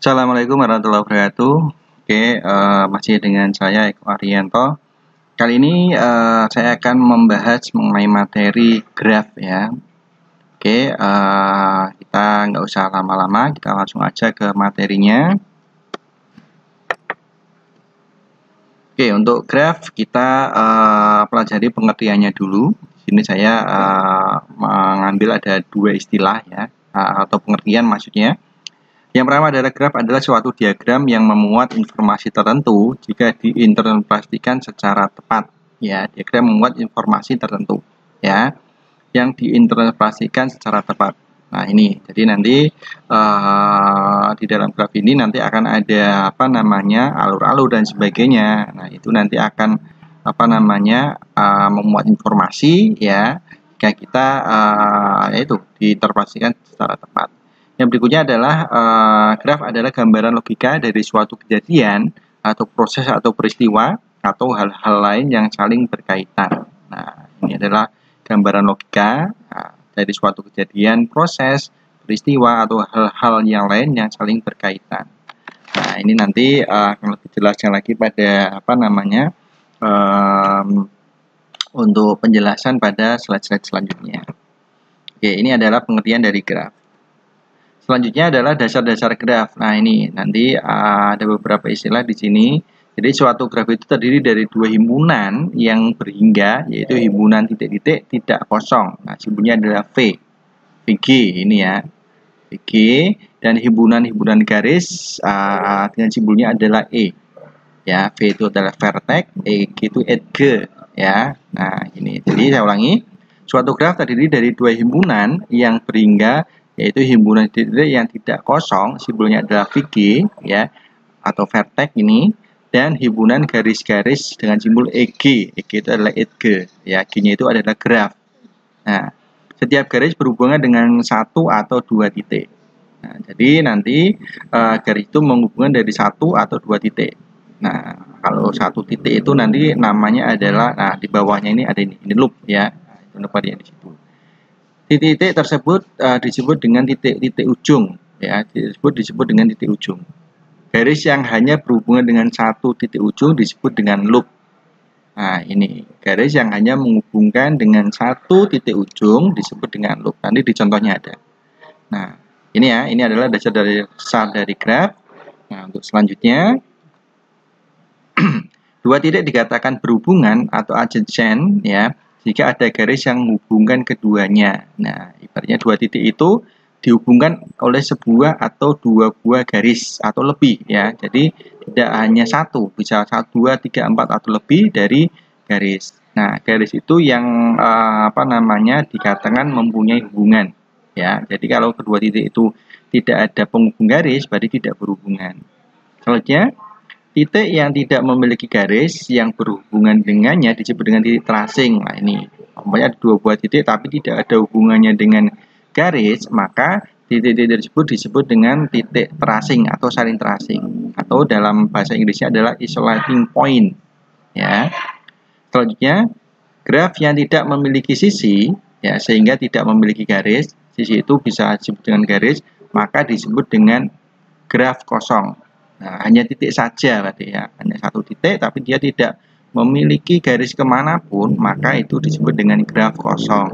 Assalamualaikum warahmatullahi wabarakatuh. Oke, masih dengan saya Eko Arianto. Kali ini saya akan membahas mengenai materi graf ya. Oke, kita nggak usah lama-lama, kita langsung aja ke materinya. Oke, untuk graf kita pelajari pengertiannya dulu. Di sini saya mengambil ada dua istilah ya, atau pengertian maksudnya. Yang pertama adalah graf adalah suatu diagram yang memuat informasi tertentu jika diinterpretasikan secara tepat. Ya, diagram memuat informasi tertentu, ya, yang diinterpretasikan secara tepat. Nah ini, jadi nanti di dalam graf ini nanti akan ada alur-alur dan sebagainya. Nah itu nanti akan memuat informasi ya, jika kita yaitu diinterpretasikan secara tepat. Yang berikutnya adalah graf adalah gambaran logika dari suatu kejadian atau proses atau peristiwa atau hal-hal lain yang saling berkaitan. Nah, ini adalah gambaran logika dari suatu kejadian, proses, peristiwa atau hal-hal yang lain yang saling berkaitan. Nah, ini nanti akan lebih jelasnya lagi pada untuk penjelasan pada slide-slide selanjutnya. Oke, ini adalah pengertian dari graf. Selanjutnya adalah dasar-dasar graf. Nah, ini nanti ada beberapa istilah di sini. Jadi suatu graf itu terdiri dari dua himpunan yang berhingga, yaitu himpunan titik-titik tidak kosong. Nah, simbolnya adalah V, VG ini ya, VG, dan himpunan-himpunan garis dengan simbolnya adalah E. Ya, V itu adalah vertex, EG itu edge ya. Nah, ini. Jadi saya ulangi, suatu graf terdiri dari dua himpunan yang berhingga, yaitu himpunan titik yang tidak kosong, simbolnya adalah VG ya, atau vertex ini, dan himpunan garis-garis dengan simbol EG. EG itu adalah edge ya, G-nya itu adalah graf. Nah, setiap garis berhubungan dengan satu atau dua titik. Nah, jadi nanti garis itu menghubungkan dari satu atau dua titik. Nah, kalau satu titik itu nanti namanya adalah, nah di bawahnya ini ada ini loop ya, itu tempatnya di situ. Titik-titik tersebut disebut dengan titik-titik ujung ya, disebut dengan titik ujung. Garis yang hanya berhubungan dengan satu titik ujung disebut dengan loop. Nah, ini garis yang hanya menghubungkan dengan satu titik ujung disebut dengan loop. Nanti di contohnya ada. Nah, ini ya, ini adalah dasar dari graf. Nah, untuk selanjutnya dua titik dikatakan berhubungan atau adjacent ya, jika ada garis yang menghubungkan keduanya. Nah, ibaratnya dua titik itu dihubungkan oleh sebuah atau dua buah garis atau lebih ya. Jadi tidak hanya satu, bisa 1, 2, 3, 4 atau lebih dari garis. Nah, garis itu yang dikatakan mempunyai hubungan ya. Jadi kalau kedua titik itu tidak ada penghubung garis, berarti tidak berhubungan. Selanjutnya, titik yang tidak memiliki garis yang berhubungan dengannya disebut dengan titik tracing. Nah, ini umpamanya ada dua buah titik tapi tidak ada hubungannya dengan garis, maka titik-titik tersebut disebut dengan titik tracing atau saling tracing, atau dalam bahasa Inggrisnya adalah isolating point ya. Selanjutnya, graf yang tidak memiliki sisi ya, sehingga tidak memiliki garis, sisi itu bisa disebut dengan garis, maka disebut dengan graf kosong. Nah, hanya titik saja berarti ya, hanya satu titik tapi dia tidak memiliki garis kemanapun, maka itu disebut dengan graf kosong.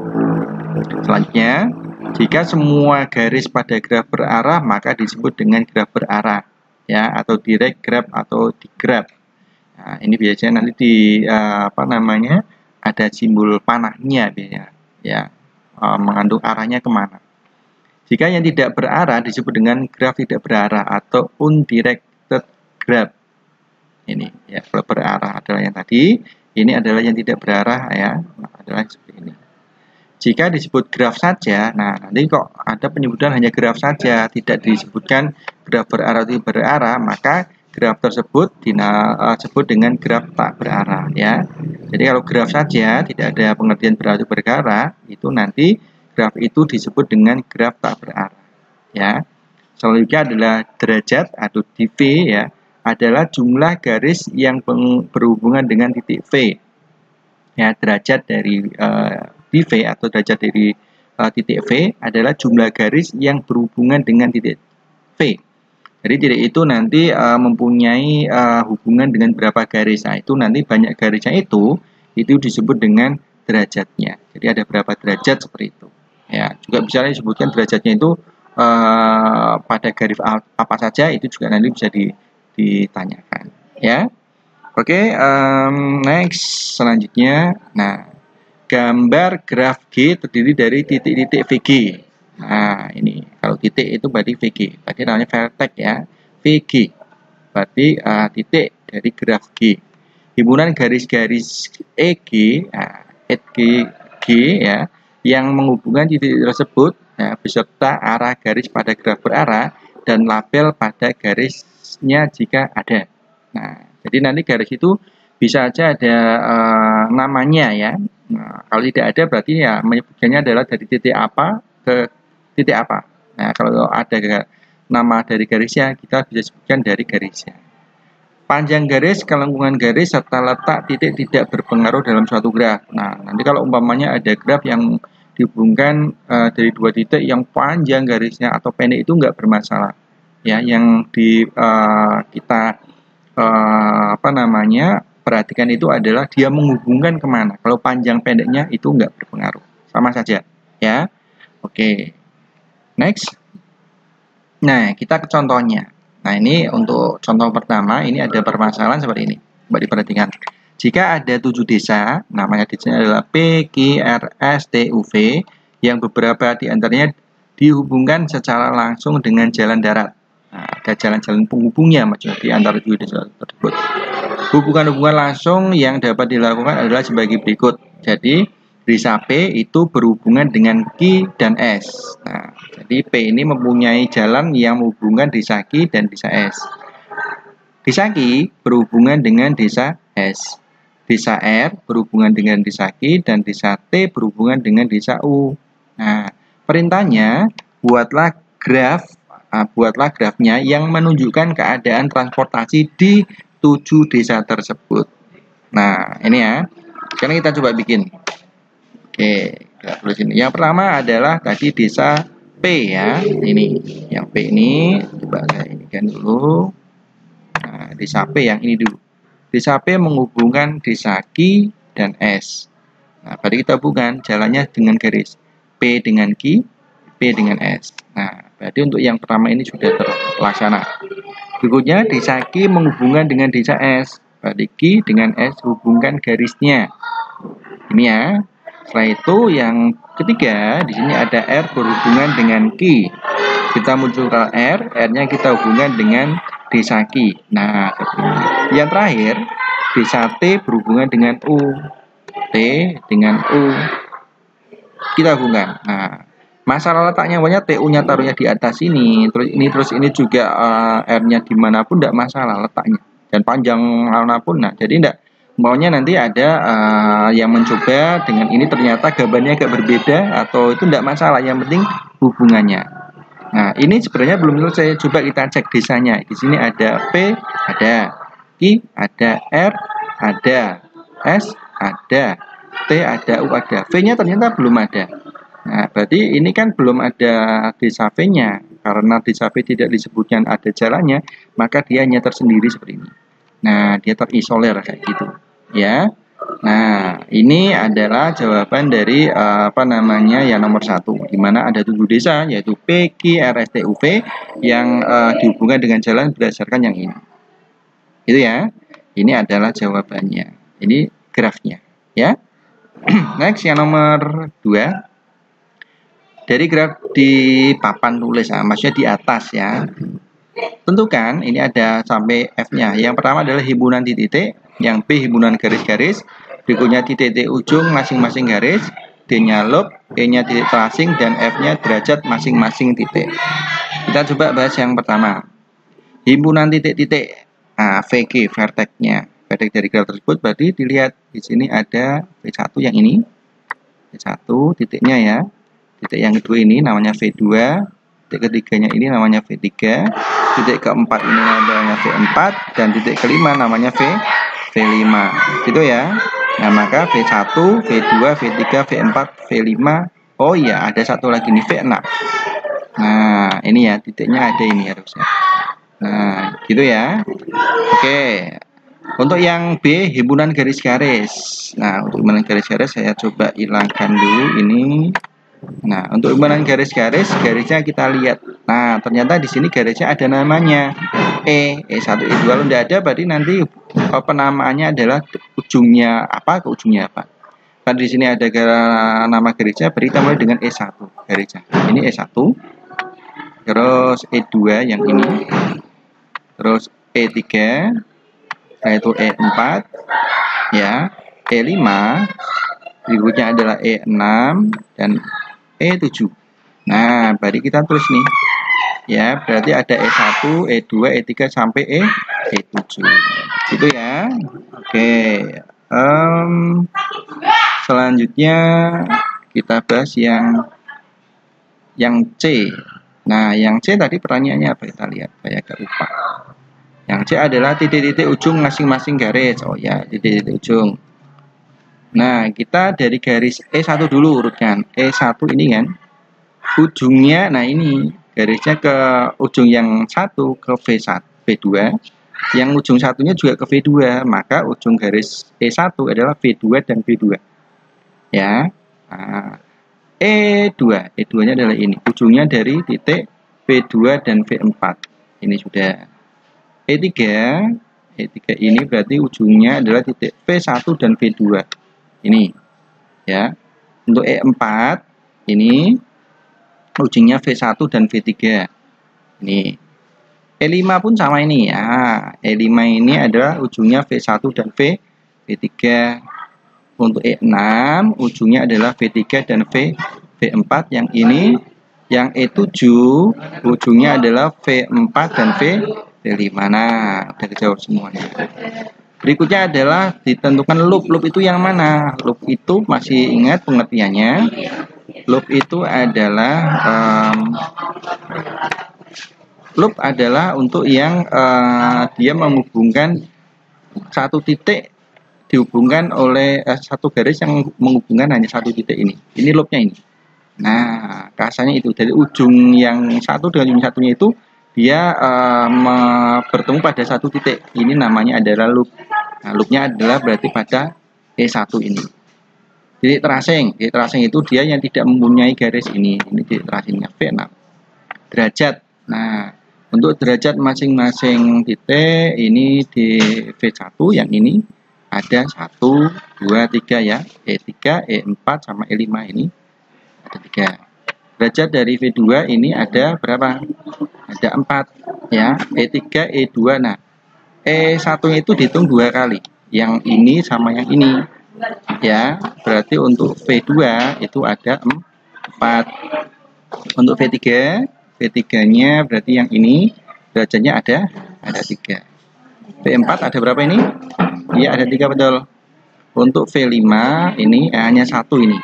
Selanjutnya, jika semua garis pada graf berarah, maka disebut dengan graf berarah ya, atau direct graph atau digraph. Nah, ini biasanya nanti di ada simbol panahnya biasanya ya, mengandung arahnya kemana. Jika yang tidak berarah disebut dengan graf tidak berarah atau undirected graph. Ini ya, kalau berarah adalah yang tadi, ini adalah yang tidak berarah ya, adalah seperti ini. Jika disebut graf saja, nah nanti kok ada penyebutan hanya graf saja, tidak disebutkan graf berarah atau berarah, maka graf tersebut disebut dengan graf tak berarah ya. Jadi kalau graf saja tidak ada pengertian berarah atau berarah, itu nanti graf itu disebut dengan graf tak berarah ya. Selanjutnya adalah derajat atau dV ya, adalah jumlah garis yang berhubungan dengan titik V ya. Derajat dari dV atau derajat dari titik V adalah jumlah garis yang berhubungan dengan titik V. Jadi titik itu nanti mempunyai hubungan dengan berapa garis. Nah, itu nanti banyak garisnya itu disebut dengan derajatnya. Jadi ada berapa derajat seperti itu. Ya, juga bisa disebutkan derajatnya itu pada garis apa saja, itu juga nanti bisa ditanyakan. Ya, oke. Next, selanjutnya. Nah, gambar graf G terdiri dari titik-titik VG. Nah, ini kalau titik itu berarti VG, berarti namanya vertex ya, VG, berarti titik dari graf G. Himpunan garis-garis EG, G ya, yang menghubungkan titik tersebut ya, beserta arah garis pada graf berarah dan label pada garisnya jika ada. Nah, jadi nanti garis itu bisa aja ada namanya ya. Nah, kalau tidak ada berarti ya menyebutkannya adalah dari titik apa ke titik apa. Nah, kalau ada nama dari garisnya, kita bisa sebutkan dari garisnya. Panjang garis, kelengkungan garis, serta letak titik tidak berpengaruh dalam suatu graf. Nah, nanti kalau umpamanya ada graf yang dihubungkan dari dua titik yang panjang garisnya atau pendek itu nggak bermasalah. Ya, yang kita perhatikan itu adalah dia menghubungkan kemana. Kalau panjang pendeknya itu nggak berpengaruh, sama saja. Ya, oke. Next. Nah, kita ke contohnya. Nah, ini untuk contoh pertama, ini ada permasalahan seperti ini. Coba diperhatikan. Jika ada 7 desa, namanya desanya adalah P, Q, R, S, T, U, V, yang beberapa di antaranya dihubungkan secara langsung dengan jalan darat. Nah, ada jalan-jalan penghubungnya maksudnya di antara 7 desa tersebut. Hubungan-hubungan langsung yang dapat dilakukan adalah sebagai berikut. Jadi, desa P itu berhubungan dengan Q dan S. Nah, jadi P ini mempunyai jalan yang menghubungkan desa Q dan desa S. Desa Q berhubungan dengan desa S. Desa R berhubungan dengan desa Q dan desa T berhubungan dengan desa U. Nah, perintahnya buatlah grafnya yang menunjukkan keadaan transportasi di 7 desa tersebut. Nah, ini ya. Sekarang kita coba bikin. Oke, kita tulis ini. Yang pertama adalah tadi desa P ya. Ini, yang P ini coba saya inikan dulu. Nah, desa P yang ini dulu. Desa P menghubungkan desa Q dan S. Nah, berarti kita hubungkan jalannya dengan garis P dengan Q, P dengan S. Nah, berarti untuk yang pertama ini sudah terlaksana. Berikutnya desa Q menghubungkan dengan desa S. Berarti Q dengan S hubungkan garisnya. Ini ya. Setelah itu yang ketiga di sini ada R berhubungan dengan Q. Kita munculkan R-nya kita hubungkan dengan desa Q. Nah, yang terakhir desa T berhubungan dengan U. T dengan U kita hubungkan. Nah, masalah letaknya banyak TU-nya taruhnya di atas ini, terus ini juga R-nya dimanapun tidak masalah letaknya dan panjang manapun. Nah, jadi tidak maunya nanti ada yang mencoba dengan ini ternyata gambarnya agak berbeda atau itu tidak masalah, yang penting hubungannya. Nah, ini sebenarnya belum selesai. Coba kita cek desanya. Di sini ada P, ada Q, ada R, ada S, ada T, ada U, ada V-nya ternyata belum ada. Nah, berarti ini kan belum ada desa V-nya. Karena desa V tidak disebutkan ada jalannya, maka dia hanya tersendiri seperti ini. Nah, dia terisolir kayak gitu. Ya, nah ini adalah jawaban dari yang nomor 1, di mana ada 7 desa yaitu P, Q, R, S, T, U, V yang dihubungkan dengan jalan berdasarkan yang ini. Itu ya, ini adalah jawabannya. Ini grafnya, ya. Next yang nomor 2, dari graf di papan tulis, maksudnya di atas ya. Tentukan ini ada sampai F-nya. Yang pertama adalah himpunan titik, yang P himpunan garis-garis, berikutnya titik ujung masing-masing garis, D-nya loop, E-nya titik tracing, dan F-nya derajat masing-masing titik. Kita coba bahas yang pertama. Himpunan titik-titik. Nah, VG vertex-nya. Vertex dari graf tersebut berarti dilihat di sini ada V1 yang ini. V1 titiknya ya. Titik yang kedua ini namanya V2. Titik ketiganya ini namanya V3, titik keempat ini namanya V4, dan titik kelima namanya V5, gitu ya. Nah, maka V1, V2, V3, V4, V5, oh iya ada satu lagi nih V6. Nah, ini ya titiknya ada ini harusnya. Nah, gitu ya. Oke. Untuk yang B, himpunan garis-garis. Nah, untuk himpunan garis-garis saya coba hilangkan dulu ini. Nah, untuk himpunan garis-garis, garisnya kita lihat. Nah, ternyata di sini garisnya ada namanya E1, E2. Kalau tidak ada, berarti nanti penamaannya adalah ujungnya apa ke ujungnya apa. Kan di sini ada nama garisnya, berarti kita mulai dengan E1 garisnya. Ini E1, terus E2 yang ini, terus E3, yaitu E4, ya, E5, berikutnya adalah E6 dan E7. Nah, berarti kita tulis nih. Ya, berarti ada E1, E2, E3 sampai E7. Gitu ya. Oke. Selanjutnya kita bahas yang C. Nah, yang C tadi pertanyaannya apa? Kita lihat. Saya agak lupa. Yang C adalah titik-titik ujung masing-masing garis. Oh ya, titik-titik ujung. Nah, kita dari garis E1 dulu urutkan. E1 ini kan ujungnya, nah ini garisnya ke ujung yang satu ke V1, V2. Yang ujung satunya juga ke V2, maka ujung garis E1 adalah V2 dan V2. Ya. Nah, E2-nya adalah ini. Ujungnya dari titik V2 dan V4. Ini sudah. E3 ini berarti ujungnya adalah titik V1 dan V2. Ini. Ya. Untuk E4 ini ujungnya V1 dan V3. Ini. E5 pun sama ini ya. E5 ini adalah ujungnya V1 dan V3. Untuk E6 ujungnya adalah V3 dan V4. Yang ini yang E7 ujungnya adalah V4 dan V5. Nah, udah dijawab semuanya. Berikutnya adalah ditentukan loop. Loop itu yang mana? Loop itu masih ingat pengertiannya? Loop itu adalah untuk yang dia menghubungkan satu titik dihubungkan oleh satu garis yang menghubungkan hanya satu titik ini. Ini loopnya ini. Nah, kasarnya itu dari ujung yang satu dengan ujung satunya itu dia bertemu pada satu titik. Ini namanya adalah loop. Nah, loopnya adalah berarti pada E1 ini. Titik terasing itu dia yang tidak mempunyai garis ini titik terasingnya V6. Derajat. Nah, untuk derajat masing-masing titik ini di V1 yang ini ada 1, 2, 3 ya. E3, E4 sama E5 ini ada 3. Derajat dari V2 ini ada berapa? Ada 4 ya. E3, E2. Nah, E1 itu dihitung 2 kali. Yang ini sama yang ini. Ya, berarti untuk V2 itu ada 4. Untuk V3-nya berarti yang ini derajatnya ada 3. V4 ada berapa ini? Iya, ada 3 betul. Untuk V5 ini hanya 1 ini.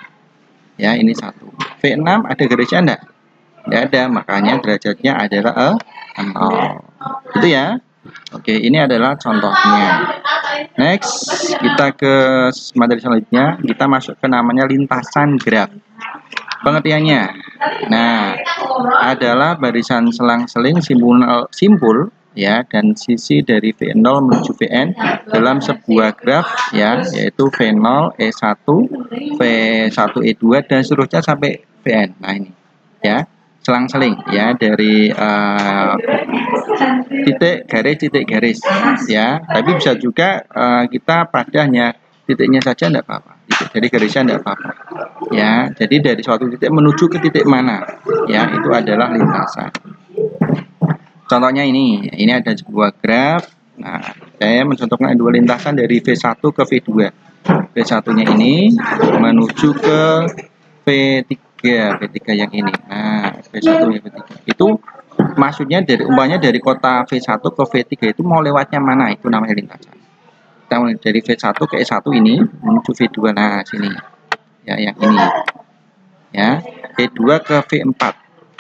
Ya, ini 1. V6 ada garisnya enggak? Enggak ada, makanya derajatnya adalah 0. Itu ya. Oke, ini adalah contohnya. Next, kita ke materi selanjutnya. Kita masuk ke namanya lintasan graf. Pengertiannya, nah, adalah barisan selang-seling simpul ya dan sisi dari V0 menuju Vn dalam sebuah graf ya, yaitu V0, E1, V1, E2 dan seterusnya sampai Vn. Nah, ini ya, selang-seling ya dari titik garis ya, tapi bisa juga kita padanya titiknya saja tidak apa-apa, jadi garisnya tidak apa-apa ya. Jadi dari suatu titik menuju ke titik mana ya, itu adalah lintasan. Contohnya ini ada sebuah graf. Nah, saya mencontohkan dua lintasan dari V1 ke V2. V1 nya ini menuju ke V3 yang ini. Nah, V1 ke V3 itu maksudnya umpamanya dari kota V1 ke V3 itu mau lewatnya mana, itu namanya lintasan. Kita mulai dari V1 ke E1 ini menuju V2. Nah, sini ya, yang ini ya. E2 ke V4,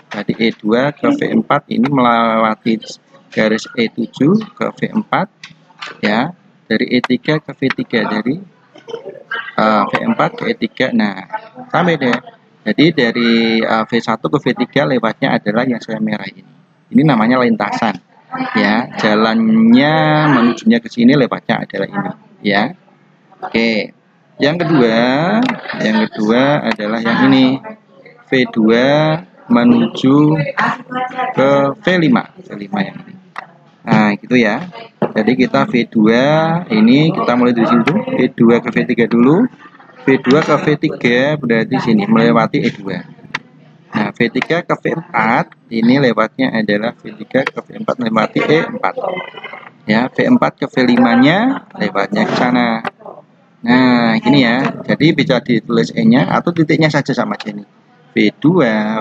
jadi E2 ke V4 ini melewati garis E7 ke V4 ya, dari E3 ke V3, dari V4 ke E3. Nah, sampai deh. Jadi dari V1 ke V3 lewatnya adalah yang saya merah ini. Ini namanya lintasan. ya, jalannya menujunya ke sini lewatnya adalah ini, ya. Oke. Yang kedua adalah yang ini. V2 menuju ke V5 yang ini. Nah, gitu ya. Jadi kita V2 ini kita mulai dari situ. V2 ke V3 dulu. V2 ke V3 berarti sini melewati E2. Nah, V3 ke V4 ini lewatnya adalah V3 ke V4 melewati E4. Ya, V4 ke V5-nya lewatnya ke sana. Nah, gini ya. Jadi bisa ditulis E-nya atau titiknya saja sama aja nih. V2,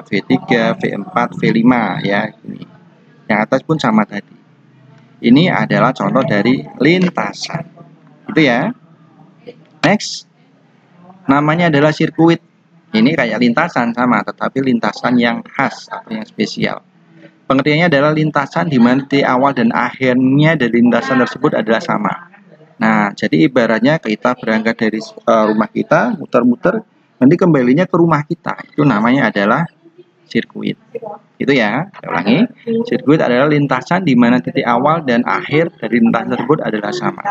V3, V4, V5 ya, ini. Yang atas pun sama tadi. Ini adalah contoh dari lintasan. Itu ya. Next. Namanya adalah sirkuit. Ini kayak lintasan sama, tetapi lintasan yang khas atau yang spesial. Pengertiannya adalah lintasan di mana di awal dan akhirnya dari lintasan tersebut adalah sama. Nah, jadi ibaratnya kita berangkat dari rumah kita, muter-muter, nanti kembalinya ke rumah kita. Itu namanya adalah sirkuit. Itu ya, saya ulangi. Sirkuit adalah lintasan di mana titik awal dan akhir dari lintasan tersebut adalah sama.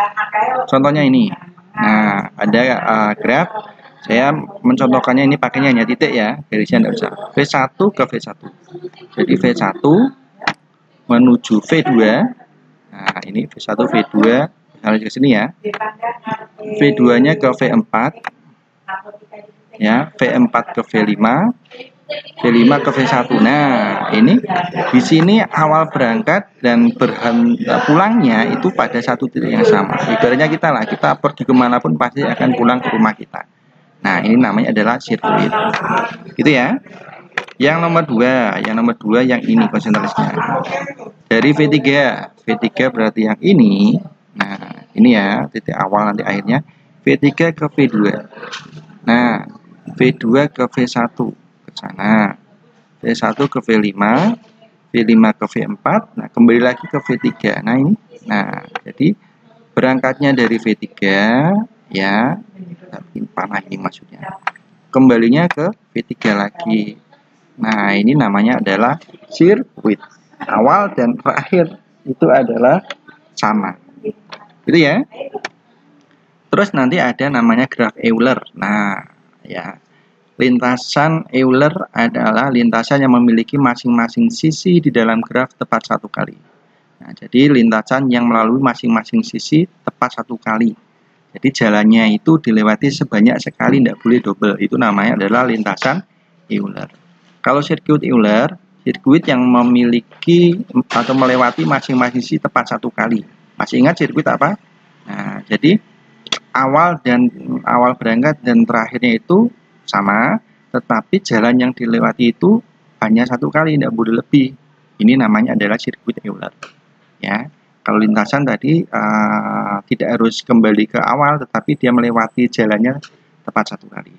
Contohnya ini. Nah, ada graf. Saya mencontohkannya ini pakainya hanya titik ya, garisnya tidak usah. V1 ke V1. Jadi V1 menuju V2. Nah, ini V1 V2 harus ke sini ya. V2-nya ke V4. Ya, V4 ke V5. V5 ke V1. Nah, ini di sini awal berangkat dan pulangnya itu pada satu titik yang sama. Ibaratnya kita pergi kemanapun pasti akan pulang ke rumah kita. Nah, ini namanya adalah sirkuit. Gitu ya. Yang nomor dua yang ini konsentrasinya. Dari V3 berarti yang ini. Nah, ini ya, titik awal nanti akhirnya. V3 ke V2. Nah, V2 ke V1 ke sana. V1 ke V5, V5 ke V4. Nah, kembali lagi ke V3. Nah, ini. Nah, jadi berangkatnya dari V3 ya, panah ini maksudnya. Kembalinya ke V3 lagi. Nah, ini namanya adalah sirkuit. Awal dan terakhir itu adalah sama. Gitu ya. Terus nanti ada namanya graf Euler. Nah, ya. Lintasan Euler adalah lintasan yang memiliki masing-masing sisi di dalam graf tepat satu kali. Nah, jadi lintasan yang melalui masing-masing sisi tepat satu kali. Jadi jalannya itu dilewati sebanyak sekali, tidak boleh double. Itu namanya adalah lintasan Euler. Kalau sirkuit Euler, sirkuit yang memiliki atau melewati masing-masing sisi tepat satu kali. Masih ingat sirkuit apa? Nah, jadi awal berangkat dan terakhirnya itu sama, tetapi jalan yang dilewati itu hanya satu kali, tidak boleh lebih. Ini namanya adalah sirkuit Euler. Ya. Kalau lintasan tadi tidak harus kembali ke awal, tetapi dia melewati jalannya tepat satu kali.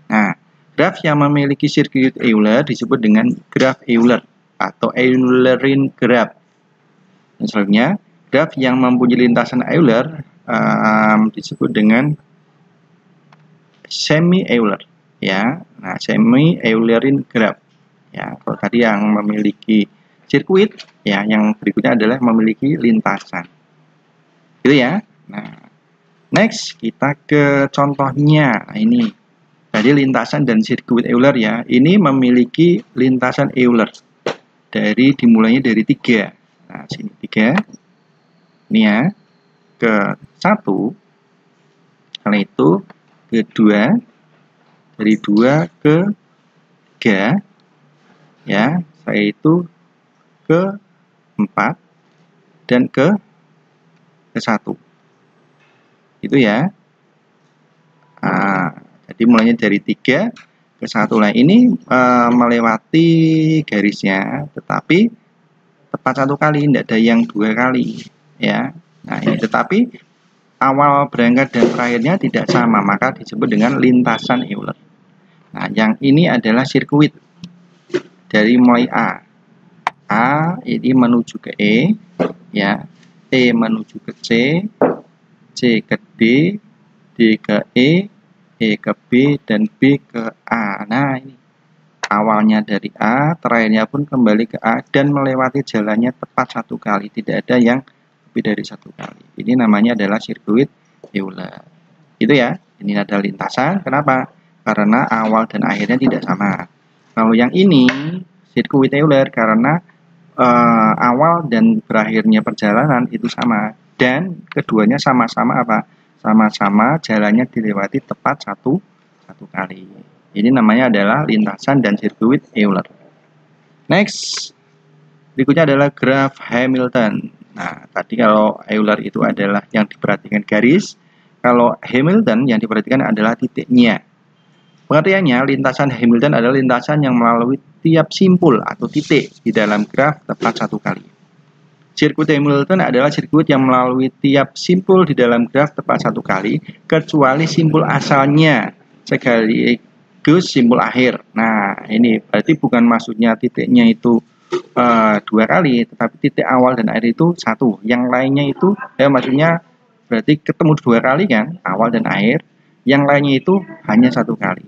Nah, graf yang memiliki sirkuit Euler disebut dengan graf Euler atau Eulerian graph. Selanjutnya, graf yang mempunyai lintasan Euler disebut dengan semi-Euler. Ya, nah semi-Eulerian graph. Ya, kalau tadi yang memiliki sirkuit, ya, yang berikutnya adalah memiliki lintasan. Gitu ya. Nah, next kita ke contohnya. Nah, ini tadi lintasan dan sirkuit Euler ya. Ini memiliki lintasan Euler. Dimulainya dari 3. Nah, sini 3. Ini ya. Ke 1. Karena itu ke 2. Dari 2 ke 3. Ya, saya itu ke 4 dan ke 1. Itu ya. Jadi mulainya dari 3 ke 1. Nah, ini melewati garisnya, tetapi tepat satu kali, tidak ada yang 2 kali ya. Nah, ini tetapi awal berangkat dan terakhirnya tidak sama, maka disebut dengan lintasan Euler. Nah, yang ini adalah sirkuit dari mulai A ini menuju ke E, ya, E menuju ke C ke D ke E ke B, dan B ke A. Nah, ini awalnya dari A, terakhirnya pun kembali ke A, dan melewati jalannya tepat satu kali, tidak ada yang lebih dari satu kali. Ini namanya adalah sirkuit Euler. Itu ya, ini ada lintasan. Kenapa? Karena awal dan akhirnya tidak sama. Kalau yang ini sirkuit Euler karena awal dan berakhirnya perjalanan itu sama, dan keduanya sama-sama apa? Sama-sama jalannya dilewati tepat satu kali. Ini namanya adalah lintasan dan sirkuit Euler. Next, berikutnya adalah graf Hamilton. Nah, tadi kalau Euler itu adalah yang diperhatikan garis, kalau Hamilton yang diperhatikan adalah titiknya. Pengertiannya, lintasan Hamilton adalah lintasan yang melalui tiap simpul atau titik di dalam graf tepat satu kali. Sirkuit Hamilton adalah sirkuit yang melalui tiap simpul di dalam graf tepat satu kali, kecuali simpul asalnya sekaligus simpul akhir. Nah, ini berarti bukan maksudnya titiknya itu dua kali, tetapi titik awal dan akhir itu satu. Yang lainnya itu, maksudnya berarti ketemu dua kali kan, awal dan akhir. Yang lainnya itu hanya satu kali.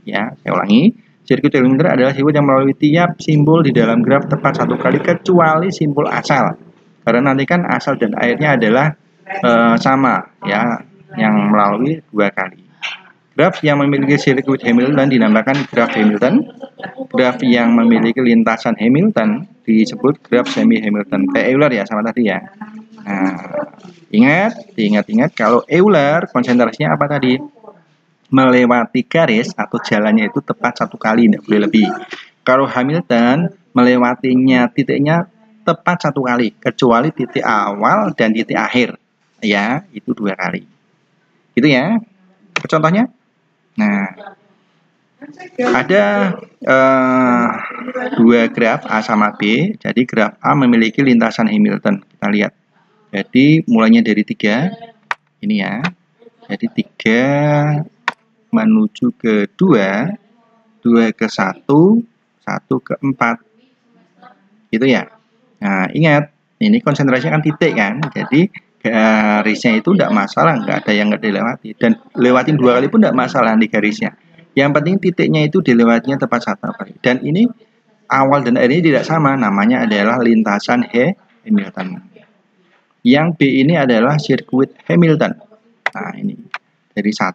Ya, saya ulangi. Sirkuit Hamilton adalah sirkuit yang melalui tiap simbol di dalam graf tepat satu kali kecuali simbol asal. Karena nanti kan asal dan akhirnya adalah sama, ya, yang melalui dua kali. Graf yang memiliki sirkuit Hamilton dinamakan graf Hamilton. Graf yang memiliki lintasan Hamilton disebut graf semi Hamilton. Kayak Euler ya, sama tadi ya. Nah, ingat kalau Euler konsentrasinya apa tadi? Melewati garis atau jalannya itu tepat satu kali, tidak boleh lebih. Kalau Hamilton melewatinya titiknya tepat satu kali, kecuali titik awal dan titik akhir, ya, itu dua kali. Gitu ya. Contohnya, nah, ada dua graf A sama B. Jadi graf A memiliki lintasan Hamilton. Kita lihat. Jadi mulainya dari 3, ini ya. Jadi 3 menuju ke 2, 2 ke 1, 1 ke 4. Gitu ya. Nah, ingat, ini konsentrasinya kan titik kan. Jadi garisnya itu tidak masalah, nggak ada yang nggak dilewati. Dan lewatin dua kali pun tidak masalah di garisnya. Yang penting titiknya itu dilewatinya tepat satu kali. Dan ini awal dan akhirnya tidak sama, namanya adalah lintasan Hamilton. Yang B ini adalah sirkuit Hamilton. Nah, ini dari 1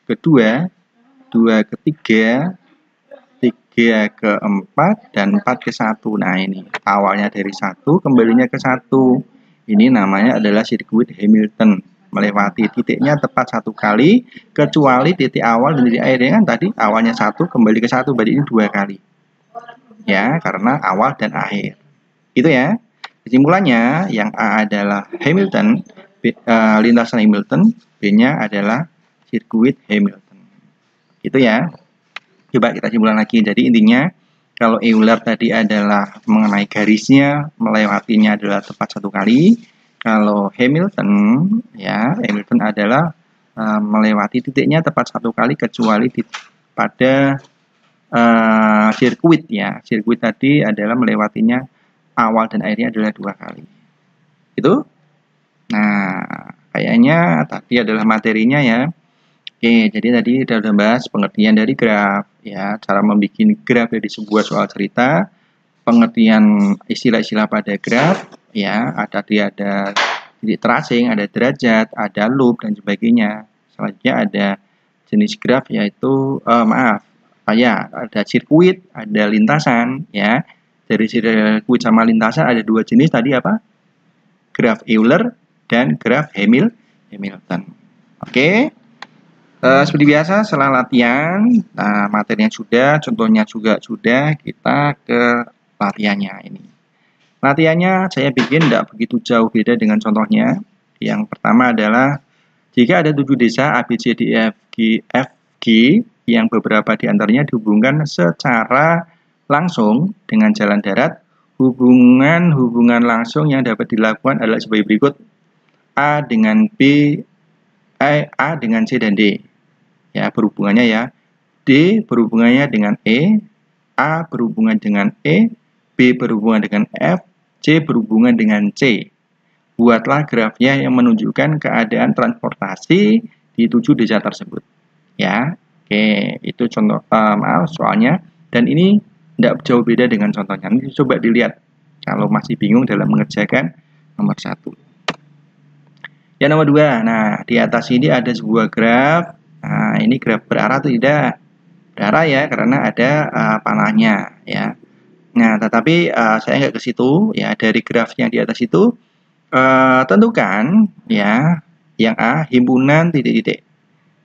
ke 2, 2 ke 3, 3 ke 4, dan 4 ke 1. Nah, ini awalnya dari 1, kembalinya ke 1. Ini namanya adalah sirkuit Hamilton. Melewati titiknya tepat satu kali, kecuali titik awal dan titik akhirnya kan tadi awalnya 1, kembali ke 1, berarti ini 2 kali. Ya, karena awal dan akhir. Itu ya. Kesimpulannya, yang A adalah Hamilton, lintasan Hamilton, B-nya adalah sirkuit Hamilton. Gitu ya. Coba kita simpulkan lagi. Jadi intinya kalau Euler tadi adalah mengenai garisnya, melewatinya adalah tepat satu kali. Kalau Hamilton, ya, Hamilton adalah melewati titiknya tepat satu kali kecuali pada sirkuit ya. Sirkuit tadi adalah melewatinya awal dan akhirnya adalah 2 kali. Itu. Nah, kayaknya tadi adalah materinya ya. Oke, jadi tadi kita sudah bahas pengertian dari graf, ya, cara membuat graf dari sebuah soal cerita, pengertian istilah-istilah pada graf, ya, ada titik tracing, ada derajat, ada loop dan sebagainya. Selanjutnya ada jenis graf yaitu ada sirkuit, ada lintasan, ya. Dari sirkuit sama lintasan ada 2 jenis tadi apa? Graf Euler dan graf Hamilton. Oke. Seperti biasa setelah latihan, materinya sudah, contohnya juga sudah, kita ke latihannya ini. Latihannya saya bikin tidak begitu jauh beda dengan contohnya. Yang pertama adalah jika ada 7 desa A, B, C, D, E, F, G yang beberapa diantaranya dihubungkan secara langsung dengan jalan darat, hubungan langsung yang dapat dilakukan adalah sebagai berikut. A dengan B, A dengan C dan D. Ya, berhubungannya ya. D berhubungannya dengan E, A berhubungan dengan E, B berhubungan dengan F, C berhubungan dengan C. Buatlah grafnya yang menunjukkan keadaan transportasi di 7 desa tersebut. Ya, oke, itu contoh soalnya. Dan ini tidak jauh beda dengan contohnya. Ini coba dilihat kalau masih bingung dalam mengerjakan nomor 1. Yang nomor 2, nah di atas ini ada sebuah graf. Nah, ini graf berarah atau tidak? Berarah ya, karena ada panahnya ya. Nah, tetapi saya nggak ke situ ya. Dari grafnya di atas itu tentukan ya, yang A himpunan titik-titik,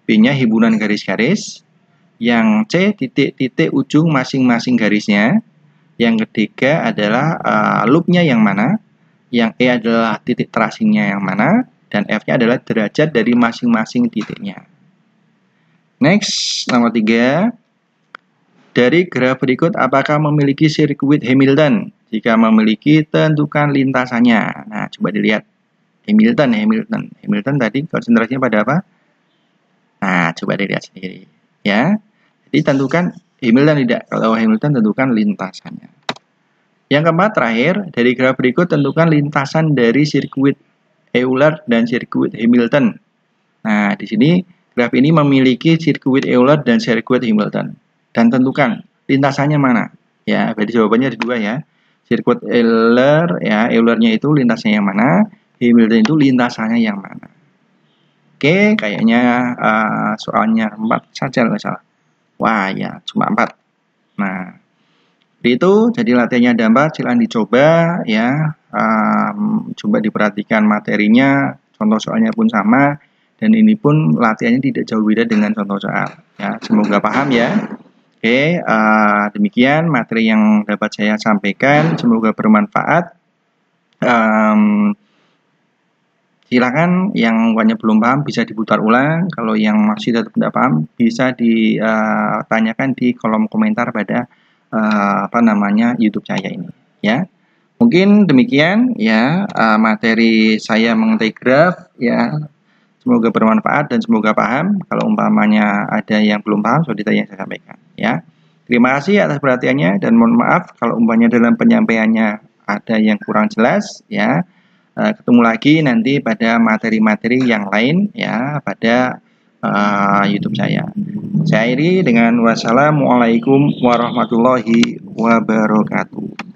B-nya himpunan garis-garis, yang C titik-titik ujung masing-masing garisnya, yang ketiga adalah loopnya yang mana, yang E adalah titik tracingnya yang mana, dan F-nya adalah derajat dari masing-masing titiknya. Next, nomor 3. Dari graf berikut, apakah memiliki sirkuit Hamilton? Jika memiliki, tentukan lintasannya. Nah, coba dilihat. Hamilton tadi konsentrasinya pada apa? Nah, coba dilihat sendiri. Ya, jadi tentukan Hamilton tidak. Kalau Hamilton, tentukan lintasannya. Yang keempat, terakhir, dari graf berikut, tentukan lintasan dari sirkuit Euler dan sirkuit Hamilton. Nah, di sini graf ini memiliki sirkuit Euler dan sirkuit Hamilton. Dan tentukan lintasannya mana. Ya, berarti jawabannya ada 2 ya. Sirkuit Euler, ya, Eulernya itu lintasnya yang mana, Hamilton itu lintasannya yang mana. Oke, kayaknya soalnya 4 saja nggak salah. Wah, ya, cuma 4. Nah, itu jadi latihannya ada 4, silahkan dicoba ya. Coba diperhatikan materinya, contoh soalnya pun sama, dan ini pun latihannya tidak jauh beda dengan contoh soal ya. Semoga paham ya. Oke, demikian materi yang dapat saya sampaikan, semoga bermanfaat. Silakan yang banyak belum paham bisa diputar ulang, kalau yang masih tetap tidak paham bisa ditanyakan di kolom komentar pada YouTube saya ini ya. Mungkin demikian ya materi saya mengenai graf ya. Semoga bermanfaat dan semoga paham. Kalau umpamanya ada yang belum paham, sudah ditanya saya sampaikan ya. Terima kasih atas perhatiannya dan mohon maaf kalau umpamanya dalam penyampaiannya ada yang kurang jelas ya. Ketemu lagi nanti pada materi-materi yang lain ya pada YouTube saya. Saya akhiri dengan wassalamualaikum warahmatullahi wabarakatuh.